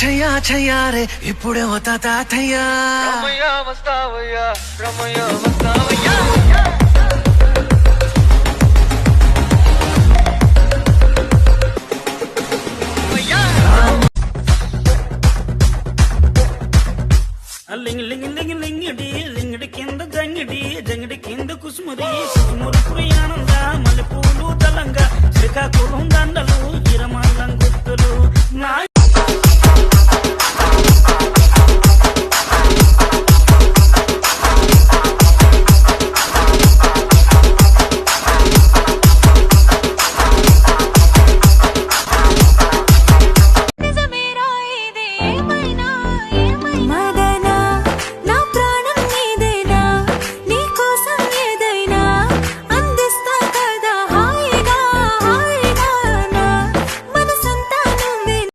చెయ్యా చెయ్యారే ఇప్పుడేమో తాతయ్యా వస్తావయ్యా రమయ్య వస్తావయ్యా లింగ్ లింగ్ లింగ్ లింగిడి లింగిడి కింద జంగిడి జంగిడి కింద కుసుముది కుసుమురు ప్రియానంద మల్లెపూలు తలంగా శ్రీకాకుళం దండలు ఇరమల్లం గుర్తులు